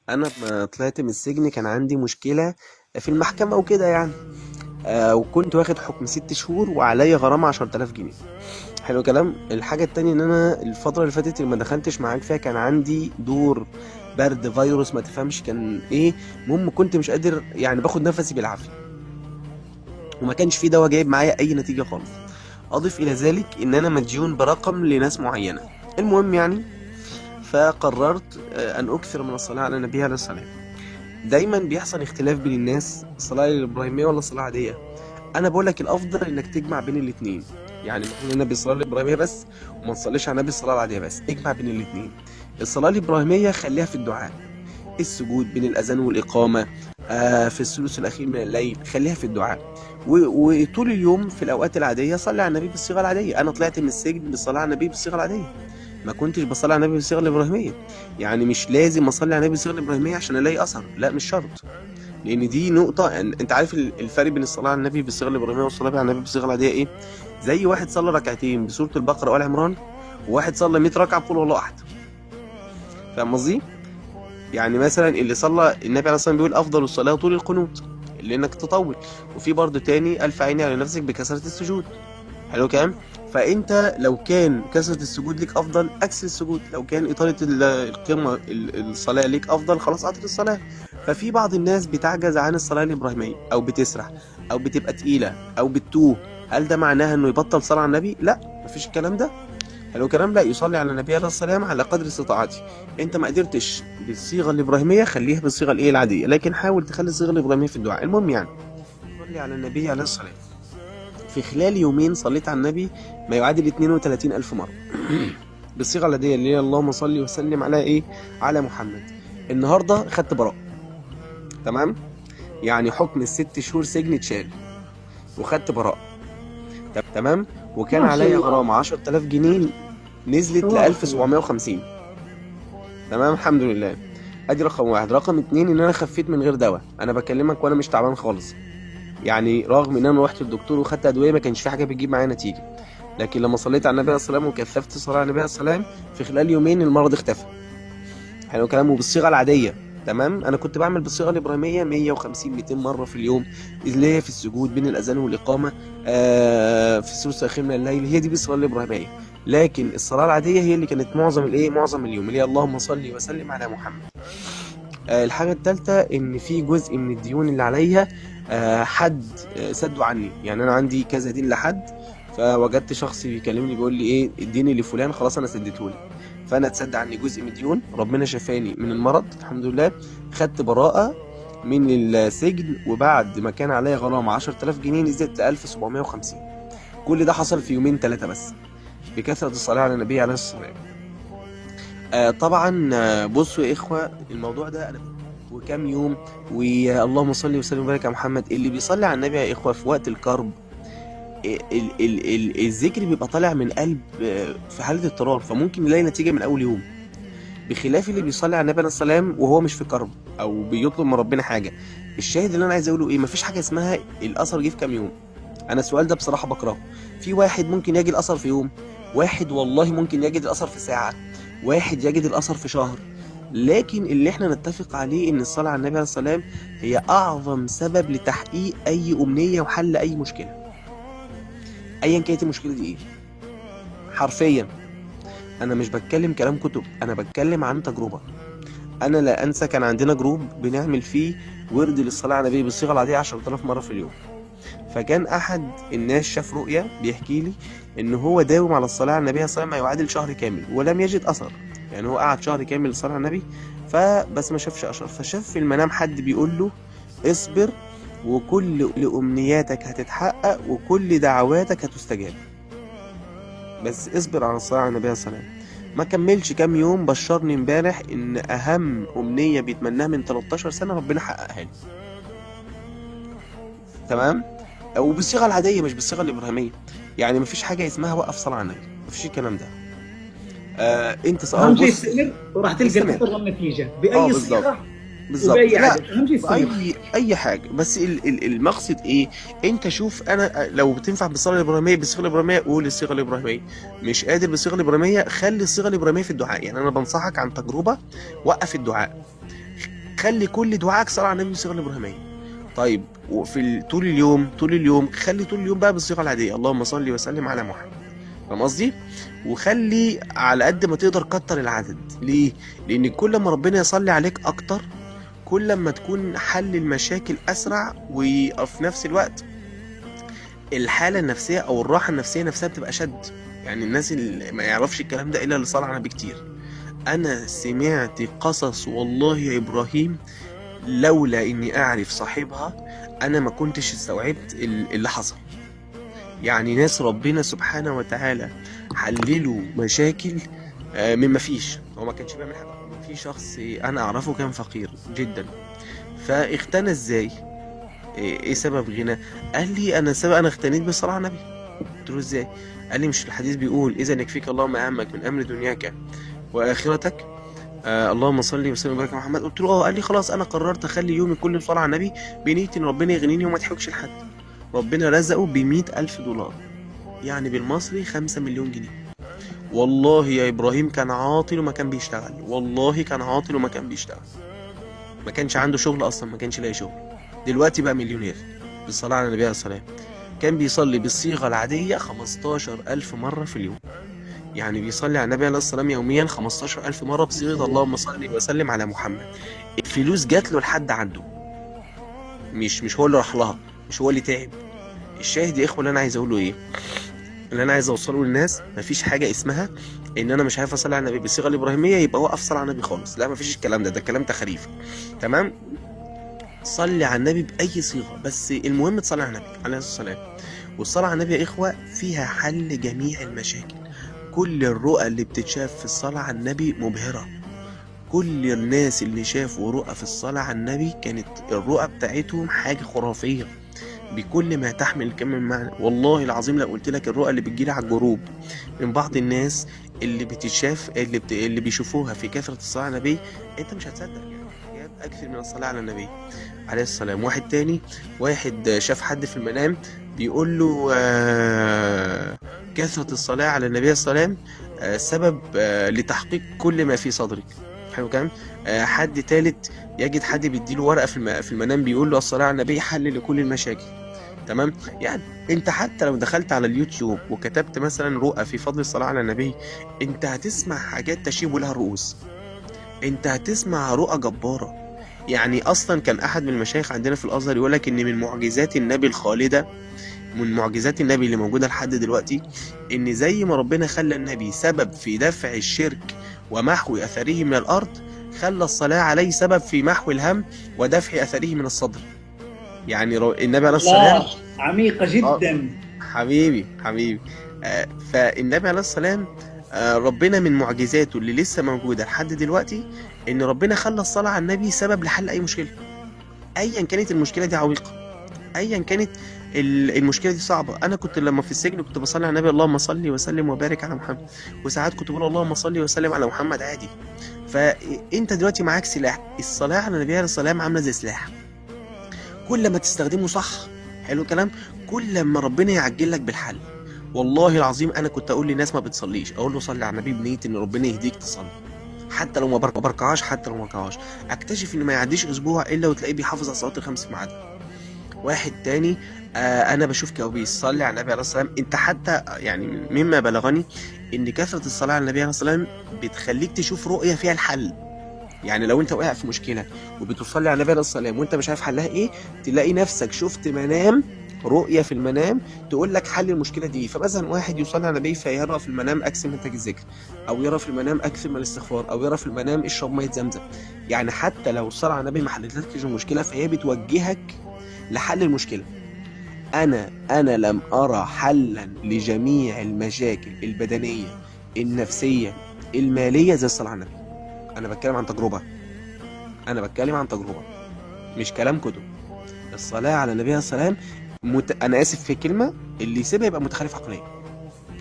انا لما طلعت من السجن كان عندي مشكله في المحكمه وكده يعني. وكنت واخد حكم 6 شهور وعليا غرامه 10000 جنيه. حلو كلام. الحاجه التانية ان انا الفتره اللي فاتت اللي ما دخلتش معاك فيها كان عندي دور برد فيروس ما تفهمش كان ايه. المهم كنت مش قادر يعني باخد نفسي بالعافيه، وما كانش في دواء جايب معايا اي نتيجه خالص. اضف الى ذلك ان انا مديون برقم لناس معينه. المهم يعني فقررت ان اكثر من الصلاه على النبي عليه الصلاه والسلام. دايما بيحصل اختلاف بين الناس، الصلاة الإبراهيمية ولا الصلاة العادية. أنا بقول لك الأفضل إنك تجمع بين الاتنين. يعني ما تقول النبي الصلاة الإبراهيمية بس وما تصليش على النبي الصلاة العادية بس، اجمع بين الاتنين. الصلاة الإبراهيمية خليها في الدعاء، السجود بين الأذان والإقامة، في الثلث الأخير من الليل خليها في الدعاء. وطول اليوم في الأوقات العادية صلي على النبي بالصيغة العادية. أنا طلعت من السجن بالصلاة على النبي بالصيغة العادية، ما كنتش بصلي على النبي بالصيغة الإبراهيمية. يعني مش لازم أصلي على النبي بالصيغة الإبراهيمية عشان ألاقي أثر، لا مش شرط. لان دي نقطه انت عارف الفرق بين الصلاه على النبي بالصيغه الابراهيميه والصلاه على النبي بالصيغه العاديه ايه؟ زي واحد صلى ركعتين بسوره البقره وال عمران، وواحد صلى 100 ركعه بقول والله احد. فاهم قصدي؟ يعني مثلا اللي صلى النبي عليه الصلاه والسلام بيقول افضل الصلاه طول القنوت، لانك تطول. وفي برضه تاني الف عيني على نفسك بكثره السجود. حلو كلام. فانت لو كان كثره السجود ليك افضل اكثر السجود، لو كان اطاله القمه الصلاه ليك افضل خلاص اطل الصلاه. ففي بعض الناس بتعجز عن الصلاه الابراهيميه او بتسرح او بتبقى تقيله او بتتوه. هل ده معناها انه يبطل صلاه على النبي؟ لا، مفيش الكلام ده. حلو كلام. لا، يصلي على النبي عليه الصلاه والسلام على قدر استطاعته. انت ما قدرتش بالصيغه الابراهيميه خليها بالصيغه الايه العاديه، لكن حاول تخلي الصيغه الابراهيميه في الدعاء. المهم يعني صلي على النبي عليه الصلاه والسلام. في خلال يومين صليت على النبي ما يعادل 32 ألف مرة بالصيغة العادية اللي هي اللهم صل وسلم على إيه؟ على محمد. النهاردة خدت براءة. تمام؟ يعني حكم ال6 شهور سجن اتشال وخدت براءة. تمام؟ وكان ما شاء عليا الله. غرامة 10000 جنيه، نزلت ل تبارك الله. 1750. تمام، الحمد لله. ادي رقم واحد. رقم اتنين ان انا خفيت من غير دواء. انا بكلمك وانا مش تعبان خالص. يعني رغم ان انا رحت للدكتور وخدت ادويه ما كانش في حاجه بتجيب معايا نتيجه، لكن لما صليت على النبي عليه الصلاه والسلام وكثفت الصلاه على النبي عليه الصلاه والسلام في خلال يومين المرض اختفى. حلو كلامه بالصيغه العاديه. تمام. انا كنت بعمل بالصيغه الابراهيميه 150 200 مره في اليوم، اللي هي في السجود بين الاذان والاقامه، في الثلث الاخير من الليل، هي دي بالصيغه الابراهيميه. لكن الصلاه العاديه هي اللي كانت معظم اليوم، اللي هي اللهم صل وسلم على محمد. الحاجة التالتة إن في جزء من الديون اللي عليا حد سده عني. يعني أنا عندي كذا دين لحد، فوجدت شخص بيكلمني بيقول لي إيه الدين اللي فلان خلاص أنا سديته لي. فأنا اتسد عني جزء من الديون، ربنا شفاني من المرض الحمد لله. خدت براءة من السجن، وبعد ما كان عليا غرامة 10000 جنيه نزلت ل 1750. كل ده حصل في يومين ثلاثة بس بكثرة الصلاة على النبي عليه الصلاة والسلام. طبعا بصوا يا إخوة، الموضوع ده أنا وكام يوم. واللهم صل وسلم وبارك على محمد. اللي بيصلي على النبي يا إخوة في وقت الكرب الذكر بيبقى طالع من قلب في حالة اضطرار، فممكن يلاقي نتيجة من أول يوم. بخلاف اللي بيصلي على النبي عليه السلام وهو مش في كرب أو بيطلب من ربنا حاجة. الشاهد اللي أنا عايز أقوله إيه، مفيش حاجة اسمها الأثر جه في كام يوم. أنا السؤال ده بصراحة بكرهه. في واحد ممكن يجي الأثر في يوم، واحد والله ممكن يجد الأثر في ساعة، واحد يجد الأثر في شهر. لكن اللي احنا نتفق عليه ان الصلاة على النبي عليه السلام هي اعظم سبب لتحقيق اي امنية وحل اي مشكلة، ايا كانت المشكلة دي ايه. حرفيا انا مش بتكلم كلام كتب، انا بتكلم عن تجربة. انا لا انسى كان عندنا جروب بنعمل فيه ورد للصلاة على النبي بالصيغة العادية 10000 مرة في اليوم. فكان احد الناس شاف رؤية بيحكي لي ان هو داوم على الصلاة على النبي صلى الله عليه وسلم ما يعادل شهر كامل ولم يجد اثر. يعني هو قعد شهر كامل الصلاة على النبي فبس ما شافش اثر. فشاف في المنام حد بيقول له اصبر وكل امنياتك هتتحقق وكل دعواتك هتستجاب، بس اصبر على الصلاة على النبي صلى الله عليه وسلم. ما كملش كام يوم بشرني امبارح ان اهم امنية بيتمناها من 13 سنة ربنا حققها لي. تمام. وبالصيغه العاديه مش بالصيغه الابراهيميه. يعني مفيش حاجه اسمها وقف صلاه على النبي، مفيش الكلام ده. اهم شيء بص. استمر وراح تلقى استمر. الاثر والنتيجه اه باي بالظبط. صيغه بالظبط. وباي لا، عدد. اهم شيء استمر. اي حاجه، بس المقصد ايه. انت شوف، انا لو بتنفع بالصيغه الابراهيميه بالصيغه الابراهيميه قول الصيغه الابراهيميه، مش قادر بالصيغه الابراهيميه خلي الصيغه الابراهيميه في الدعاء. يعني انا بنصحك عن تجربه، وقف الدعاء. خلي كل دعائك صلاه على النبي بالصيغه الابراهيميه. طيب وفي طول اليوم خلي طول اليوم بقى بالصيغه العاديه، اللهم صل وسلم على محمد. فاهم قصدي؟ وخلي على قد ما تقدر كتر العدد. ليه؟ لان كل ما ربنا يصلي عليك اكتر كل ما تكون حل المشاكل اسرع، وفي نفس الوقت الحاله النفسيه او الراحه النفسيه نفسها بتبقى شد. يعني الناس اللي ما يعرفش الكلام ده الا اللي صلى على النبي كتير. انا سمعت قصص والله يا ابراهيم لولا اني اعرف صاحبها انا ما كنتش استوعبت اللي حصل. يعني ناس ربنا سبحانه وتعالى حللوا مشاكل من ما فيش. هو ما كانش بيعمل حاجه. في شخص انا اعرفه كان فقير جدا، فاغتنى ازاي؟ ايه سبب غنى؟ قال لي انا اغتنيت بالصلاه على النبي. قلت له ازاي؟ قال لي مش الحديث بيقول اذا يكفيك الله ما اهمك من امر دنياك واخرتك؟ اللهم صل وسلم وبارك على محمد. قلت له اه. قال لي خلاص انا قررت اخلي يومي كله صلاه على النبي بنيه ان ربنا يغنيني وما تحوجش لحد. ربنا رزقه ب$100,000، يعني بالمصري 5 مليون جنيه. والله يا ابراهيم كان عاطل وما كان بيشتغل، والله كان عاطل وما كان بيشتغل، ما كانش عنده شغل اصلا، ما كانش لاقي شغل. دلوقتي بقى مليونير بالصلاه على النبي عليه الصلاه والسلام. كان بيصلي بالصيغه العاديه 15,000 مره في اليوم. يعني بيصلي على النبي عليه الصلاه والسلام يوميا 15,000 مره بصيغه اللهم صل وسلم على محمد. الفلوس جات له لحد عنده، مش هو اللي راح لها، مش هو اللي تعب. الشاهد يا اخوه اللي انا عايز اقوله ايه؟ اللي انا عايز اوصله للناس مفيش حاجه اسمها ان انا مش عارف اصلي على النبي بالصيغه الابراهيميه يبقى وقف صلاه على النبي خالص. لا مفيش الكلام ده كلام تخريف. تمام؟ صلي على النبي باي صيغه، بس المهم تصلي على النبي عليه الصلاه والسلام. والصلاه على النبي يا اخوه فيها حل جميع المشاكل. كل الرؤى اللي بتتشاف في الصلاه على النبي مبهره. كل الناس اللي شافوا رؤى في الصلاه على النبي كانت الرؤى بتاعتهم حاجه خرافيه بكل ما تحمل الكلمة من معنى. والله العظيم لو قلت لك الرؤى اللي بتجيلي على الجروب من بعض الناس اللي بتتشاف اللي بيشوفوها في كثرة الصلاة على النبي، انت مش هتصدق. يعني حاجات اكثر من الصلاة على النبي عليه السلام. واحد تاني، واحد شاف حد في المنام بيقول له كثرة الصلاة على النبي عليه السلام سبب لتحقيق كل ما في صدرك. حلو كلام. حد تالت يجد حد بيديله ورقة في المنام بيقول له الصلاة على النبي حل لكل المشاكل. تمام؟ يعني انت حتى لو دخلت على اليوتيوب وكتبت مثلا رؤى في فضل الصلاة على النبي، انت هتسمع حاجات تشيب لها الرؤوس. انت هتسمع رؤى جبارة. يعني اصلا كان احد من المشايخ عندنا في الازهر يقول لك ان من معجزات النبي الخالدة، من معجزات النبي اللي موجودة لحد دلوقتي، ان زي ما ربنا خلى النبي سبب في دفع الشرك ومحو اثره من الارض، خلى الصلاة عليه سبب في محو الهم ودفع اثره من الصدر. يعني النبي عليه السلام عميقة جدا. حبيبي فالنبي عليه السلام ربنا من معجزاته اللي لسه موجودة لحد دلوقتي ان ربنا خلى الصلاة على النبي سبب لحل اي مشكلة، ايا كانت المشكلة دي عويقة، ايا كانت المشكله دي صعبه. انا كنت لما في السجن كنت بصلي على النبي اللهم صل وسلم وبارك على محمد، وساعات كنت بقول اللهم صل وسلم على محمد عادي. فانت دلوقتي معاك سلاح، الصلاه على النبي عليه السلام عامله زي سلاح، كل ما تستخدمه صح، حلو الكلام، كل ما ربنا يعجل لك بالحل. والله العظيم انا كنت اقول لناس ما بتصليش اقول له صلي على النبي بنيه ان ربنا يهديك تصلي، حتى لو ما بركعهاش، اكتشف ان ما يعديش اسبوع الا وتلاقيه بيحافظ على صلاه الخمس في ميعادها. واحد تاني انا بشوف كوابيس صلي على النبي عليه الصلاه والسلام. انت حتى يعني مما بلغني ان كثره الصلاه على النبي عليه الصلاه والسلام بتخليك تشوف رؤيه فيها الحل. يعني لو انت واقع في مشكله وبتصلي على النبي عليه الصلاه والسلام وانت مش عارف حلها ايه، تلاقي نفسك شفت منام، رؤيه في المنام تقول لك حل المشكله دي. فمثلا واحد يصلي على النبي فيرى في المنام اكثر من تاج الذكر، او يرى في المنام اكثر من الاستغفار، او يرى في المنام اشرب ميه زمزم. يعني حتى لو الصلاه على النبي ما حلتلكش المشكله فهي بتوجهك لحل المشكله. انا لم ارى حلا لجميع المشاكل البدنيه النفسيه الماليه زي الصلاه على النبي. انا بتكلم عن تجربه، مش كلام كتب. الصلاه على النبي عليه السلام انا اسف في الكلمه، اللي يسيبها يبقى متخلف عقليا.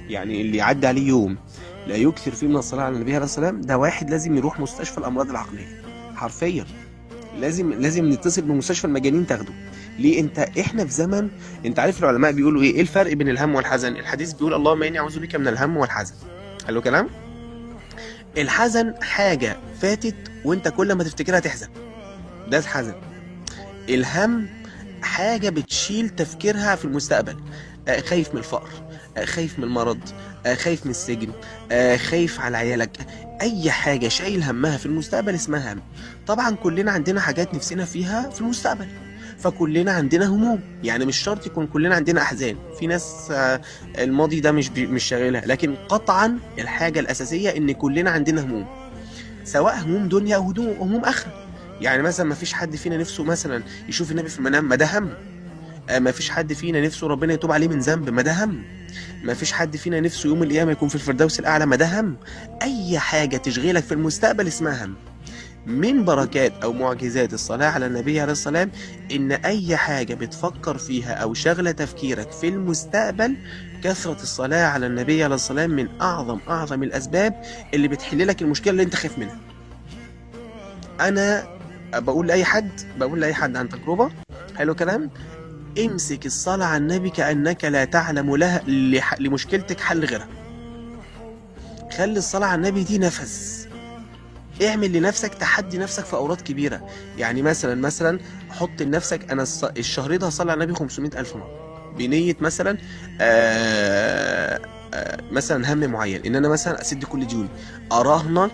يعني اللي يعدي عليه يوم لا يكثر فيه من الصلاه على النبي عليه السلام ده واحد لازم يروح مستشفى الامراض العقليه حرفيا. لازم نتصل بمستشفى المجانين تاخده. ليه؟ احنا في زمن، انت عارف العلماء بيقولوا ايه الفرق بين الهم والحزن؟ الحديث بيقول اللهم اني اعوذ بك من الهم والحزن. حلو كلام. الحزن حاجه فاتت وانت كل ما تفتكرها تحزن، ده الحزن. الهم حاجة بتشيل تفكيرها في المستقبل. خايف من الفقر، خايف من المرض، خايف من السجن، خايف على عيالك. اي حاجة شايل همها في المستقبل اسمها هم. طبعا كلنا عندنا حاجات نفسنا فيها في المستقبل، فكلنا عندنا هموم. يعني مش شرط يكون كلنا عندنا احزان. في ناس الماضي ده مش شاغلها، لكن قطعا الحاجة الاساسية ان كلنا عندنا هموم، سواء هموم دنيا او هموم اخره. يعني مثلا ما فيش حد فينا نفسه مثلا يشوف النبي في المنام، ما ده هم. ما فيش حد فينا نفسه ربنا يتوب عليه من ذنب، ما ده هم. ما فيش حد فينا نفسه يوم القيامة يكون في الفردوس الأعلى، ما ده هم. أي حاجة تشغلك في المستقبل اسمها هم. من بركات أو معجزات الصلاة على النبي عليه الصلاة والسلام إن أي حاجة بتفكر فيها أو شغلة تفكيرك في المستقبل، كثرة الصلاة على النبي عليه الصلاة والسلام من أعظم الأسباب اللي بتحل لك المشكلة اللي أنت خايف منها. أنا بقول لأي حد عن تجربة، حلو كلام، امسك الصلاة على النبي كأنك لا تعلم لها لمشكلتك حل غيرها. خلي الصلاة على النبي دي نفس. اعمل لنفسك تحدي نفسك في أوراد كبيرة. يعني مثلا حط لنفسك أنا الشهر ده هصلي على النبي 500,000 مرة، بنية مثلا مثلا هم معين إن أنا مثلا أسد كل ديوني. أراهنك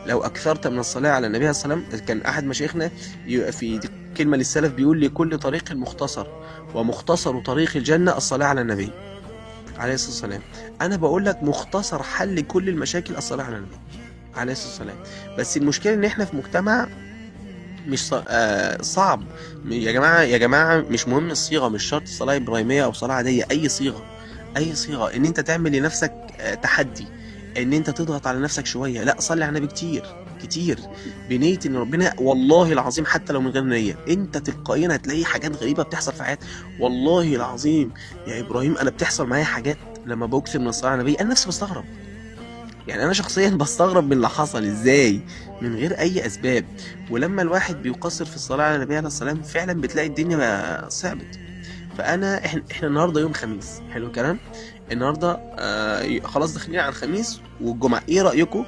لو أكثرت من الصلاة على النبي صلى الله عليه وسلم. كان أحد مشايخنا في كلمة للسلف بيقول: لكل طريق مختصر، ومختصر طريق الجنة الصلاة على النبي عليه الصلاة والسلام. أنا بقول لك مختصر حل كل المشاكل الصلاة على النبي عليه الصلاة والسلام. بس المشكلة إن إحنا في مجتمع مش صعب. يا جماعة مش مهم الصيغة، مش شرط صلاة إبراهيمية أو صلاة عادية، أي صيغة إن أنت تعمل لنفسك تحدي، ان انت تضغط على نفسك شويه. لا، صلي على النبي كتير بنيه ان ربنا، والله العظيم حتى لو من غير نيه انت تلقائيا هتلاقي حاجات غريبه بتحصل في حياتك. والله العظيم يا ابراهيم انا بتحصل معايا حاجات لما بكثر من الصلاه على النبي، انا نفسي بستغرب. يعني انا شخصيا بستغرب من اللي حصل ازاي من غير اي اسباب. ولما الواحد بيقصر في الصلاه على النبي عليه الصلاه والسلام فعلا بتلاقي الدنيا بقى صعبت. فانا احنا النهارده يوم خميس، حلو الكلام. النهارده خلاص داخلين على الخميس والجمعه. ايه رايكم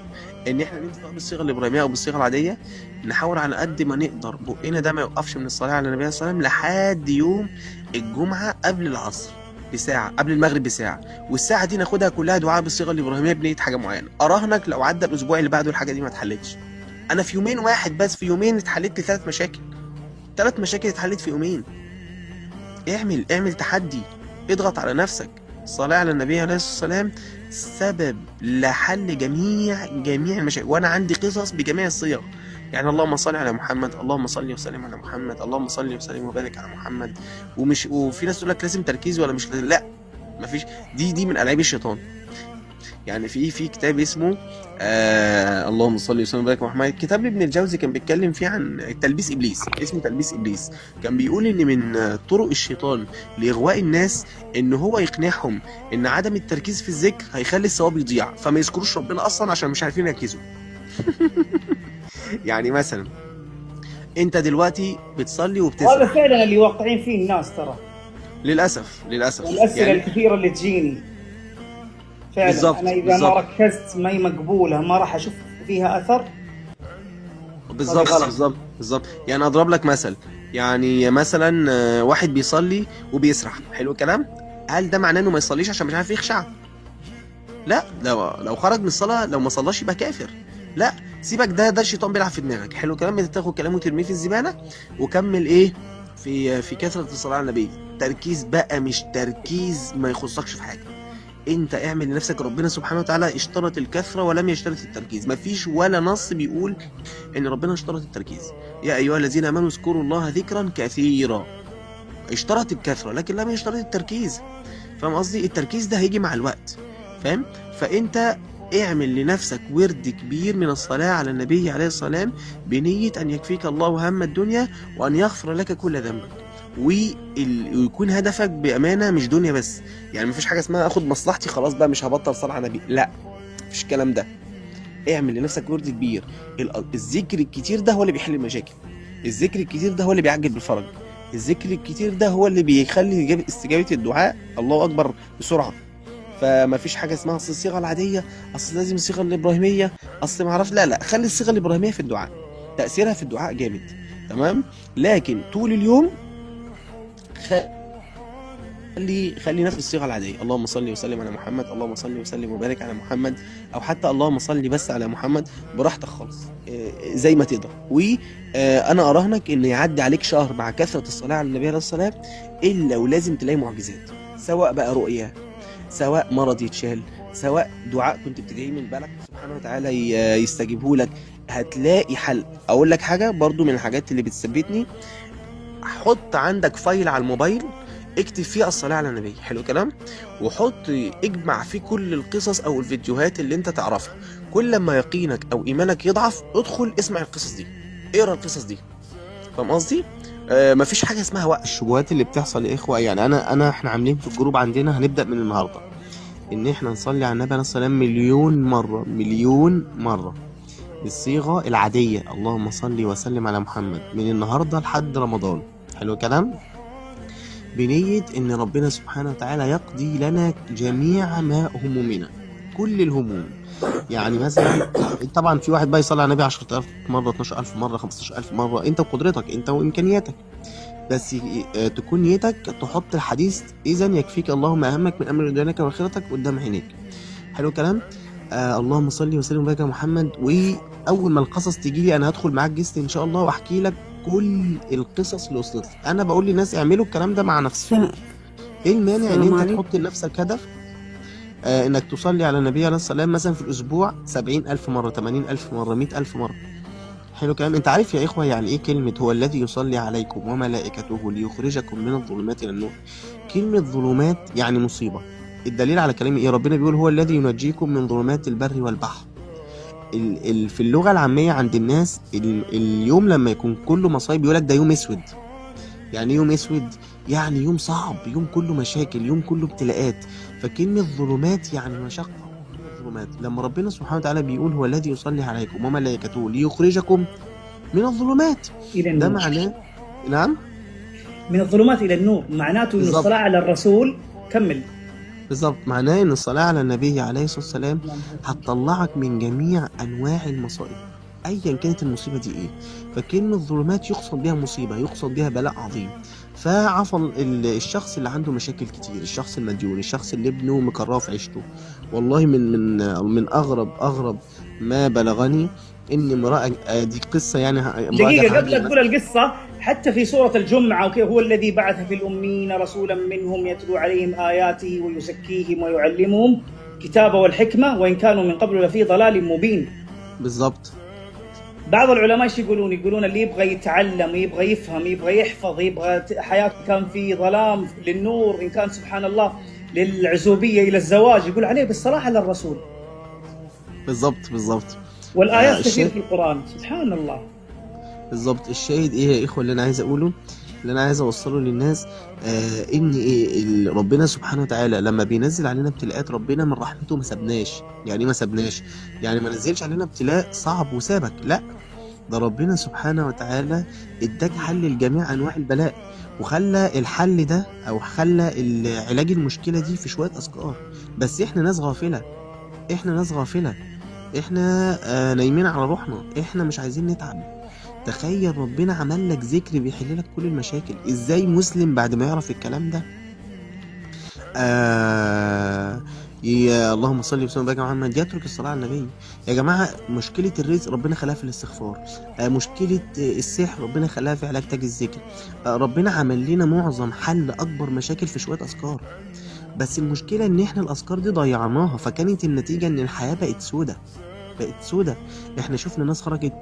ان احنا ننفع بالصيغه الابراهيميه او بالصيغه العاديه؟ نحاول على قد ما نقدر بقنا ده ما يوقفش من الصلاه على النبي صلى الله عليه وسلم لحد يوم الجمعه قبل العصر بساعه، قبل المغرب بساعه، والساعه دي ناخدها كلها دعاء بالصيغه الابراهيميه بنيه حاجه معينه. اراهنك لو عدى الاسبوع اللي بعده الحاجه دي ما اتحلتش. انا في يومين واحد بس، في يومين اتحلت لي 3 مشاكل اتحلت في يومين. اعمل تحدي، اضغط على نفسك. الصلاة على النبي عليه الصلاة والسلام سبب لحل جميع المشاكل. وانا عندي قصص بجميع الصيغ. يعني اللهم صل على محمد، اللهم صل وسلم على محمد، اللهم صل وسلم وبارك على محمد. وفي ناس تقول لك لازم تركيز ولا مش لازم. لا، مفيش. دي من ألعاب الشيطان. يعني في كتاب اسمه اللهم صل وسلم وبارك على محمد، كتاب ابن الجوزي كان بيتكلم فيه عن تلبيس ابليس، اسمه تلبيس ابليس. كان بيقول ان من طرق الشيطان لاغواء الناس ان هو يقنعهم ان عدم التركيز في الذكر هيخلي الثواب يضيع، فما يذكروش ربنا اصلا عشان مش عارفين يركزوا. يعني مثلا انت دلوقتي بتصلي وبتسرح. هذا فعلا اللي واقعين فيه الناس ترى، للاسف. والاسئله يعني الكثيره اللي تجيني فعلا بالزبط. انا اذا ما ركزت ما هي مقبوله، ما راح اشوف فيها اثر. بالظبط. يعني اضرب لك مثل. يعني مثلا واحد بيصلي وبيسرح، حلو الكلام. هل ده معناه انه ما يصليش عشان مش عارف يخشع؟ لا، لو خرج من الصلاه، لو ما صلاش يبقى كافر. لا، سيبك، ده الشيطان بيلعب في دماغك، حلو الكلام. انت تاخد كلامه وترميه في الزباله وكمل ايه في كثره الصلاه على النبي. تركيز بقى، مش تركيز ما يخصكش في حاجه. انت اعمل لنفسك. ربنا سبحانه وتعالى اشترط الكثرة ولم يشترط التركيز. مفيش ولا نص بيقول ان ربنا اشترط التركيز. يا ايها الذين امنوا اذكروا الله ذكرا كثيرا. اشترط الكثرة لكن لم يشترط التركيز. فاهم قصدي؟ التركيز ده هيجي مع الوقت، فاهم؟ فانت اعمل لنفسك ورد كبير من الصلاة على النبي عليه الصلاة والسلام بنية ان يكفيك الله هم الدنيا وان يغفر لك كل ذنبك. ويكون هدفك بامانه مش دنيا بس. يعني مفيش حاجه اسمها اخد مصلحتي خلاص بقى مش هبطل صلاه على النبي، لا، مفيش الكلام ده. اعمل لنفسك ورد كبير. الذكر الكتير ده هو اللي بيحل المشاكل. الذكر الكتير ده هو اللي بيعجل بالفرج. الذكر الكتير ده هو اللي بيخلي استجابه الدعاء الله اكبر بسرعه. فمفيش حاجه اسمها اصل الصيغه العاديه، اصل لازم الصيغه الابراهيميه، اصل ما اعرفش. لا، خلي الصيغه الابراهيميه في الدعاء. تاثيرها في الدعاء جامد. تمام. لكن طول اليوم خلي نفس الصيغه العاديه، اللهم صل وسلم على محمد، اللهم صل وسلم وبارك على محمد، او حتى اللهم صل بس على محمد، براحتك خالص زي ما تقدر. وانا اراهنك ان يعدي عليك شهر مع كثره الصلاه على النبي عليه الصلاه والسلام الا ولازم تلاقي معجزات، سواء بقى رؤيه، سواء مرض يتشال، سواء دعاء كنت بتدعيه من بالك سبحانه وتعالى يستجيبه لك، هتلاقي حل. اقول لك حاجه برضو من الحاجات اللي بتثبتني، حط عندك فايل على الموبايل اكتب فيه الصلاة على النبي، حلو كلام، وحط اجمع فيه كل القصص او الفيديوهات اللي انت تعرفها. كل ما يقينك او ايمانك يضعف ادخل اسمع القصص دي، اقرا القصص دي. فاهم قصدي؟ مفيش حاجه اسمها وقت. الشبهات اللي بتحصل يا اخوه، يعني احنا عاملين في الجروب عندنا، هنبدا من النهارده ان احنا نصلي على النبي عليه الصلاه والسلام مليون مره، مليون مره بالصيغه العاديه، اللهم صل وسلم على محمد، من النهارده لحد رمضان. حلو كلام، بنية ان ربنا سبحانه وتعالى يقضي لنا جميع ما همومنا، كل الهموم. يعني مثلا طبعا في واحد بقى يصلي على النبي 10000 مرة، 12000 مرة، 15000 مرة، انت وقدرتك انت وامكانياتك، بس تكون نيتك تحط الحديث اذا يكفيك اللهم اهمك من امر دنياك واخرتك قدام عينيك. حلو الكلام. اللهم صل وسلم وبارك على محمد. واول ما القصص تيجي لي انا هدخل معاك جست ان شاء الله واحكي لك كل القصص اللي وصلت لي. انا بقول للناس اعملوا الكلام ده مع نفسك. ايه المانع ان انت تحط لنفسك هدف انك تصلي على النبي عليه الصلاه والسلام مثلا في الاسبوع 70000 مره، 80000 مره، 100000 مره. حلو كلام. انت عارف يا اخوه يعني ايه كلمه هو الذي يصلي عليكم وملائكته ليخرجكم من الظلمات الى النور؟ كلمه ظلمات يعني مصيبه. الدليل على كلامي ايه؟ ربنا بيقول هو الذي ينجيكم من ظلمات البر والبحر. في اللغه العاميه عند الناس اليوم لما يكون كله مصايب يقول لك ده يوم اسود. يعني يوم اسود يعني يوم صعب، يوم كله مشاكل، يوم كله ابتلاءات. فكلمه ظلمات يعني مشقه. ظلمات لما ربنا سبحانه وتعالى بيقول هو الذي يصلي عليكم وملائكته ليخرجكم من الظلمات، الى ده النور. معناه نعم من الظلمات الى النور، معناته ان بالظبط. الصلاه على الرسول، كمل. بالظبط، معناه ان الصلاه على النبي عليه الصلاه والسلام هتطلعك من جميع انواع المصائب ايا كانت المصيبه دي ايه. فكلمه ظلمات يقصد بها مصيبه، يقصد بها بلاء عظيم. فعفوا الشخص اللي عنده مشاكل كتير، الشخص المديون، الشخص اللي ابنه مكرهه في عيشته، والله من اغرب ما بلغني ان امراه، دي قصه يعني، امراه جت دقيقة قبل عندي لا تقول القصة، حتى في سورة الجمعة وكيف هو الذي بعث في الأمين رسولا منهم يتلو عليهم آياته ويزكيهم ويعلمهم كتاب والحكمة وإن كانوا من قبل لفي ضلال مبين. بالظبط. بعض العلماء ايش يقولون؟ يقولون اللي يبغى يتعلم، يبغى يفهم، يبغى يحفظ، يبغى حياته كان في ظلام للنور، إن كان سبحان الله للعزوبية إلى الزواج، يقول عليه بالصلاة على الرسول. بالظبط. والآيات كثير في القرآن، سبحان الله. بالظبط. الشاهد ايه يا اخوه اللي انا عايز اقوله، اللي انا عايز اوصله للناس، ان ايه ربنا سبحانه وتعالى لما بينزل علينا ابتلاءات، ربنا من رحمته ما سابناش. يعني ما سابناش يعني ما نزلش علينا ابتلاء صعب وسابك، لا، ده ربنا سبحانه وتعالى اداك حل لجميع انواع البلاء، وخلى الحل ده او خلى علاج المشكله دي في شويه اذكار. بس احنا ناس غافله، احنا نايمين على روحنا، احنا مش عايزين نتعب. تخيل ربنا عمل لك ذكر بيحل لك كل المشاكل. ازاي مسلم بعد ما يعرف الكلام ده يا اللهم صل وسلم وبارك على محمد يترك الصلاه على النبي؟ يا جماعه مشكله الرزق ربنا خلاها في الاستغفار، مشكله السحر ربنا خلاها في علاج تاج الذكر، ربنا عمل لنا معظم حل اكبر مشاكل في شويه اذكار. بس المشكله ان احنا الاذكار دي ضيعناها، فكانت النتيجه ان الحياه بقت سودة. احنا شفنا ناس خرجت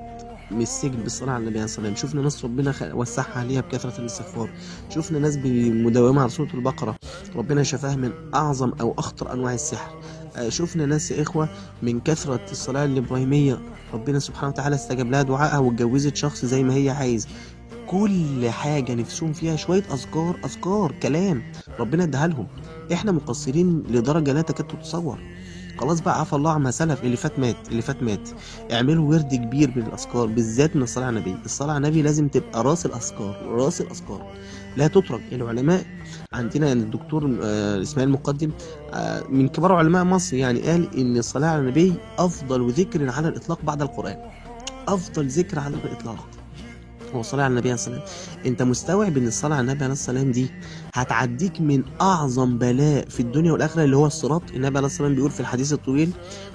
من السجن بالصلاة على النبي عليه الصلاة والسلام، شفنا ناس ربنا وسعها عليها بكثرة الاستغفار، شفنا ناس بمداومة على سورة البقرة ربنا شفاها من أعظم أو أخطر أنواع السحر، شفنا ناس يا إخوة من كثرة الصلاة الإبراهيمية ربنا سبحانه وتعالى استجاب لها دعائها واتجوزت شخص زي ما هي عايز. كل حاجة نفسهم فيها شوية أذكار كلام ربنا اداها لهم. احنا مقصرين لدرجة لا تكاد تتصور. خلاص بقى، عفى الله عما سلف، اللي فات مات. اعملوا ورد كبير من الاذكار، بالذات من الصلاه على النبي. الصلاه على النبي لازم تبقى راس الاذكار، لا تترك. العلماء عندنا يعني الدكتور اسماعيل مقدم من كبار علماء مصر يعني قال ان الصلاه على النبي افضل ذكر على الاطلاق بعد القران. افضل ذكر على الاطلاق هو الصلاة على النبي عليه الصلاة والسلام. انت مستوعب ان الصلاة على النبي عليه الصلاة والسلام دي هتعديك من اعظم بلاء في الدنيا والاخرة اللي هو الصراط. النبي عليه الصلاة والسلام بيقول في الحديث الطويل: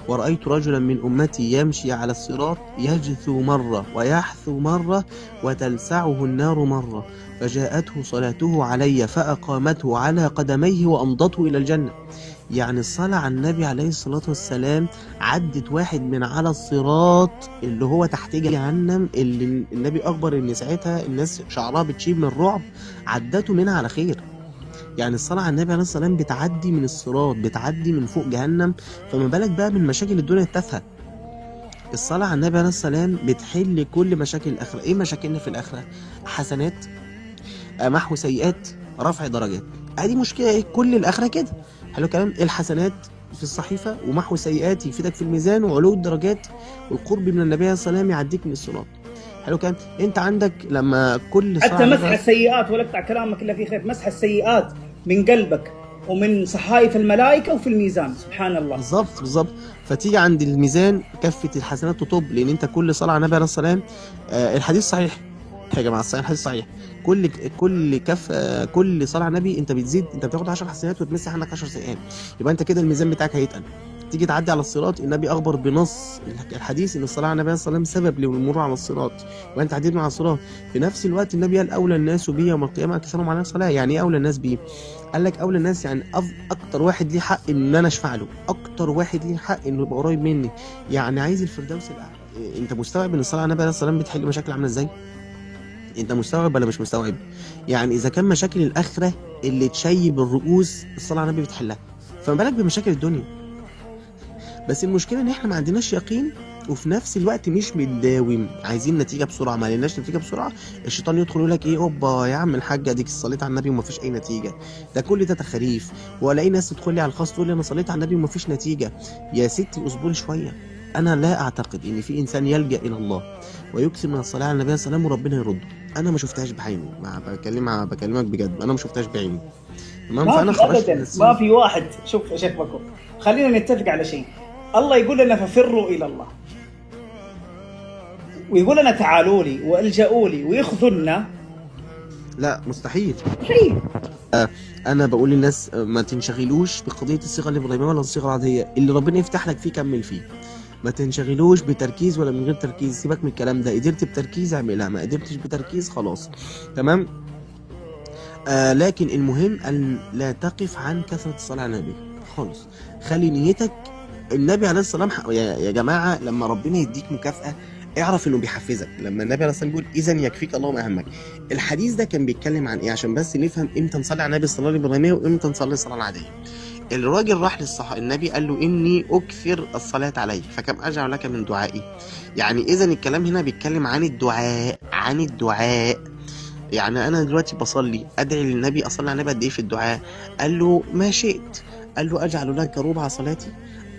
ورأيت رجلا من امتي يمشي على الصراط يجثو مرة ويحثو مرة وتلسعه النار مرة، فجاءته صلاته علي فأقامته على قدميه وأمضته إلى الجنة. يعني الصلاة على النبي عليه الصلاة والسلام عدت واحد من على الصراط اللي هو تحت جهنم، اللي النبي أخبر إن ساعتها الناس شعرها بتشيب من الرعب، عدته منها على خير. يعني الصلاة على النبي عليه الصلاة والسلام بتعدي من الصراط، بتعدي من فوق جهنم، فما بالك بقى من مشاكل الدنيا التافهة. الصلاة على النبي عليه الصلاة والسلام بتحل كل مشاكل الآخرة. إيه مشاكلنا في الآخرة؟ حسنات، محو سيئات، رفع درجات. ادي مشكله ايه؟ كل الاخره كده. حلو الكلام. الحسنات في الصحيفه، ومحو سيئات يفيدك في الميزان، وعلو الدرجات والقرب من النبي عليه الصلاه والسلام يعديك من الصراط. حلو الكلام. انت عندك لما كل حتى مسح السيئات، ولا بتاع كلامك الا في خير، مسح السيئات من قلبك ومن صحائف الملائكه وفي الميزان. سبحان الله. بالظبط. فتيجي عند الميزان كفه الحسنات تطب، لان انت كل صلاه على النبي عليه الصلاه والسلام. الحديث صحيح يا جماعه، الصحيح الحديث صحيح. كل صلاه على النبي انت بتزيد، انت بتاخد 10 حسنات وتمسح عنك 10 سيئات، يبقى انت كده الميزان بتاعك هيتقل. تيجي تعدي على الصراط، النبي اخبر بنص الحديث ان الصلاه على النبي صلى الله عليه وسلم سبب للمرور على الصراط، وانت عديت من على الصراط. في نفس الوقت النبي قال: اولى الناس بي يوم القيامه اكثرهم على الصلاه. يعني ايه اولى الناس بي؟ قال لك اولى الناس يعني اكتر واحد ليه حق ان انا اشفع له، اكتر واحد ليه حق انه يبقى قريب مني، يعني عايز الفردوس الاعلى. انت مستوعب ان الصلاه على النبي عليه الصلاه والسلام بتحل مشاكل عامله ازاي؟ انت مستوعب ولا مش مستوعب؟ يعني اذا كان مشاكل الاخره اللي تشيب الرؤوس الصلاه على النبي بتحلها، فما بالك بمشاكل الدنيا. بس المشكله ان احنا ما عندناش يقين، وفي نفس الوقت مش بنداوم، عايزين نتيجه بسرعه، ما لقيناش نتيجه بسرعه الشيطان يدخل يقول لك: ايه اوبا يا عم الحاج، اديك صليت على النبي ومفيش اي نتيجه، ده كل ده تخاريف. والاقي ناس تدخل لي على الخاص تقول لي: انا صليت على النبي ومفيش نتيجه. يا ستي اصبري شويه. انا لا اعتقد ان في انسان يلجا الى الله ويكثر من الصلاه على النبي صلى الله عليه وسلم وربنا يرده. انا ما شفتهاش بعيني، بكلمك بجد، انا ما شفتهاش بعيني. تمام. ما فانا في خرجت ابدا، ما في واحد. شوف يا شيخ بكر، خلينا نتفق على شيء. الله يقول لنا: ففروا الى الله، ويقول لنا: تعالوا لي والجأوا لي، ويخذلنا. لا مستحيل. شيء انا بقول للناس ما تنشغلوش بقضيه الصيغه الابراهيميه ولا الصيغه العاديه، اللي ربنا يفتح لك فيه كمل فيه. ما تنشغلوش بتركيز ولا من غير تركيز، سيبك من الكلام ده. قدرت بتركيز اعملها، ما قدرتش بتركيز خلاص. تمام. لكن المهم ان لا تقف عن كثره الصلاه على النبي خالص. خلي نيتك النبي عليه الصلاه والسلام. يا جماعه لما ربنا يديك مكافاه اعرف انه بيحفزك. لما النبي عليه الصلاه والسلام بيقول: اذا يكفيك الله ما همك، الحديث ده كان بيتكلم عن ايه؟ عشان بس نفهم امتى نصلي على النبي الصلاه الابراهيميه وامتى نصلي الصلاه العاديه. الراجل راح النبي قال له: اني اكثر الصلاه عليك فكم اجعل لك من دعائي. يعني اذا الكلام هنا بيتكلم عن الدعاء. يعني انا دلوقتي بصلي ادعي للنبي، اصلي على النبي قد ايه في الدعاء؟ قال له: ما شئت. قال له: اجعل لك ربع صلاتي.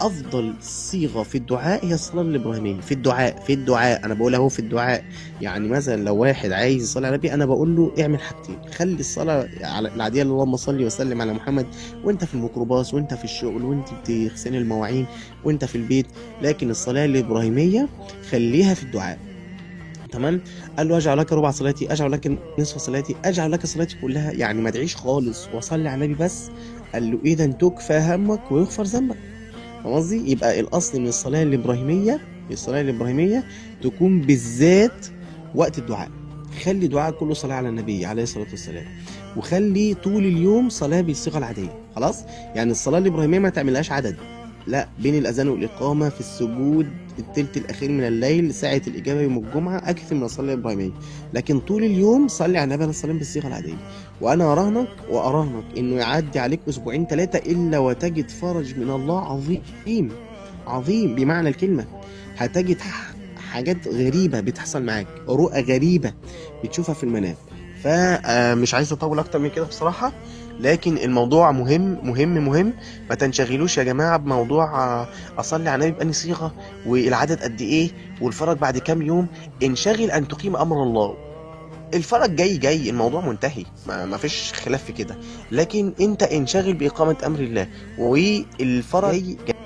افضل صيغه في الدعاء هي الصلاه الابراهيميه. في الدعاء انا بقول اهو في الدعاء. يعني مثلا لو واحد عايز يصلي على النبي انا بقول له اعمل حاجتين: خلي الصلاه على العاديه اللهم صل وسلم على محمد وانت في الميكروباص وانت في الشغل وانت بتغسلي المواعين وانت في البيت، لكن الصلاه الابراهيميه خليها في الدعاء. تمام. قال له: اجعل لك ربع صلاتي، اجعل لك نصف صلاتي، اجعل لك صلاتي كلها. يعني ما ادعيش خالص واصلي على النبي بس. قال له: اذا تكفى همك ويغفر ذنبك. فاهم قصدي؟ يبقى الاصل ان الصلاه الابراهيميه تكون بالذات وقت الدعاء. خلي دعاء كله صلاه على النبي عليه الصلاه والسلام، وخلي طول اليوم صلاه بالصيغه العاديه. خلاص. يعني الصلاه الابراهيميه ما تعملهاش عدد، لا، بين الاذان والاقامه، في السجود، الثلث الاخير من الليل، ساعه الاجابه يوم الجمعه، اكثر من الصلاه الابراهيميه. لكن طول اليوم صلي على النبي عليه الصلاه والسلام بالصيغه العاديه. وانا اراهنك انه يعدي عليك اسبوعين 3 الا وتجد فرج من الله عظيم بمعنى الكلمه. هتجد حاجات غريبه بتحصل معاك، رؤى غريبه بتشوفها في المنام. فمش عايز اطول اكتر من كده بصراحه، لكن الموضوع مهم. ما تنشغلوش يا جماعه بموضوع اصلي على النبي بأني صيغه والعدد قد ايه والفرج بعد كام يوم. انشغل ان تقيم امر الله. الفرج جاي، الموضوع منتهي، ما فيش خلاف في كده. لكن انت انشغل باقامه امر الله والفرج جاي.